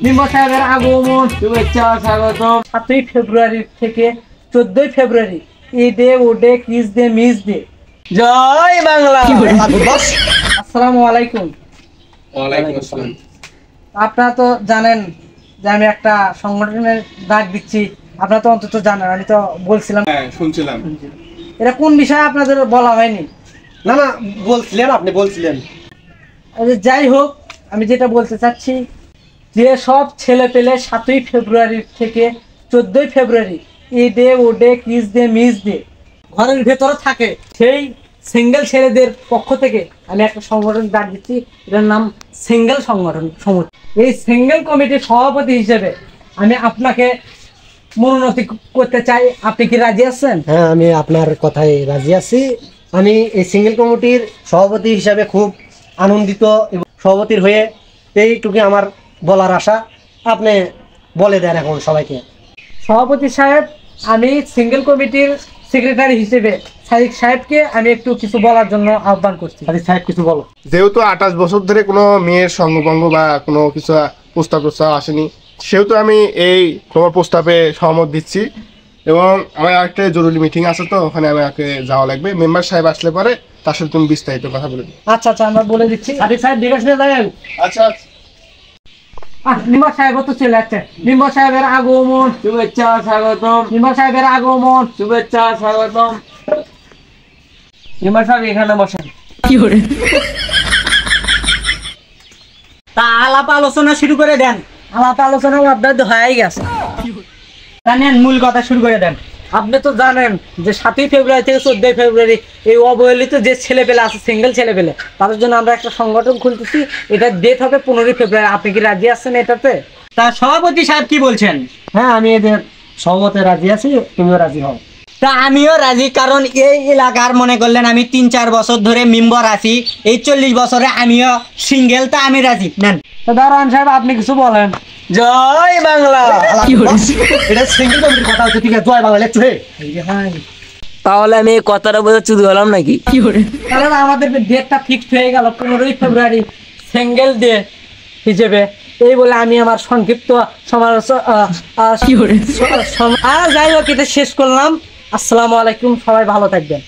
Member সাহেবের আগমন, শুভেচ্ছা, স্বাগতম। 7ই ফেব্রুয়ারি থেকে 14ই ফেব্রুয়ারি ঈদে ওডে কিস দে মিস দে। জয় বাংলা। আসসালামু আলাইকুম। ওয়ালাইকুম আসসালাম। আপনারা তো জানেন যে আমি একটা সংগঠনের ডাক দিচ্ছি, আপনারা তো অন্তত জানেন, আমি তো বলছিলাম। হ্যাঁ, শুনছিলাম। এটা কোন বিষয়ে আপনাদের বলা হয়নি? না না, বলছিলেন, আপনি বলছিলেন। যাই হোক, আমি যেটা বলতে চাচ্ছি, যে সব ছেলে পেলে 7ই ফেব্রুয়ারি থেকে 14ই ফেব্রুয়ারি ঈদে ওডে কিস দে মিস দে ঘরের ভেতরে থাকে, সেই সিঙ্গেল ছেলেদের পক্ষ থেকে আমি একটা সংগঠন ডাক দিচ্ছি। এটার নাম সিঙ্গেল সংগঠন সমিতি। এই সিঙ্গেল কমিটির সভাপতি হিসেবে আমি আপনাকে মনোনতি করতে চাই। আপনি কি রাজি আছেন? হ্যাঁ, আমি আপনার কথায় রাজি আছি। আমি এই সিঙ্গেল কমিটির সভাপতি হিসাবে খুব আনন্দিত এবং সভাপতির হয়ে এইটুকু আমার বলার আশা। আপনি বলে দেন এখন সবাইকে। সভাপতি সাহেব, আমি সিঙ্গেল কমিটির সেক্রেটারি হিসেবে সাদিক সাহেবকে আমি একটু কিছু বলার জন্য আহ্বান করছি। সাদিক সাহেব, কিছু বলো। যেহেতু 28 বছর ধরে কোনো মেয়ের সঙ্গভঙ্গ বা কোনো কিছু প্রস্তাব আসেনি, সেহেতু আমি এই তোমার প্রস্তাবে সহমত দিচ্ছি। এবং আমার একটা জরুরি মিটিং আছে, তো ওখানে আমাকে যাওয়া লাগবে। মেম্বার সাহেব আসলে পরে তার সাথে তুমি বিস্তারিত কথা বলে দিও। আচ্ছা আচ্ছা, আমরা বলে দিচ্ছি। সাদিক সাহেব দেখে শুনে যাবেন। আচ্ছা। মেম্বার সাহেব তো চলে যাচ্ছে। মেম্বার সাহেবের আগমন, শুভেচ্ছা, স্বাগতম। মেম্বার সাহেবের আগমন, শুভেচ্ছা, স্বাগতম। মেম্বার সাহেব এখানে বসেন। কি করে তা আলাপ আলোচনা শুরু করে দেন। আলাপ আলোচনা আপনার হয়ে গেছে, জানেন, মূল কথা শুরু করে দেন। আপনি তো জানেন যে 7ই ফেব্রুয়ারি থেকে 14ই ফেব্রুয়ারি এই অবহেলিত যে ছেলেপেলে আছে, সিঙ্গেল ছেলেপেলে, তাদের জন্য আমরা একটা সংগঠন খুলতেছি। এটা ডেট হবে 15ই ফেব্রুয়ারি। আপনি কি রাজি আছেন এটাতে? তা সভাপতি সাহেব কি বলছেন? হ্যাঁ, আমি এদের সহমতে রাজি আছি, তুমিও রাজি হও। তা আমিও রাজি, কারণ এই এলাকার মনে করলেন আমি 3-4 বছর ধরে মেম্বার আছি। এই 40 বছরে আমিও সিঙ্গেল, তা আমি রাজি। নেন। তো দারোয়ান সাহেব, আপনি কিছু বলেন। জয় বাংলা। এটা সিঙ্গেল কমিটির কথা হচ্ছে, ঠিক আছে? জয় বাংলা লেখছো। তাহলে আমি এই কথাটা বোঝা চুদি হলাম নাকি? কারণ আমাদের ডেটটা ফিক্সড হয়ে গেল 15ই ফেব্রুয়ারি সিঙ্গেল ডে হিসেবে। এই বলে আমি আমার সংক্ষিপ্ত সমালোচনা যাই হোক এটা শেষ করলাম। আসসালামু আলাইকুম, সবাই ভালো থাকবেন।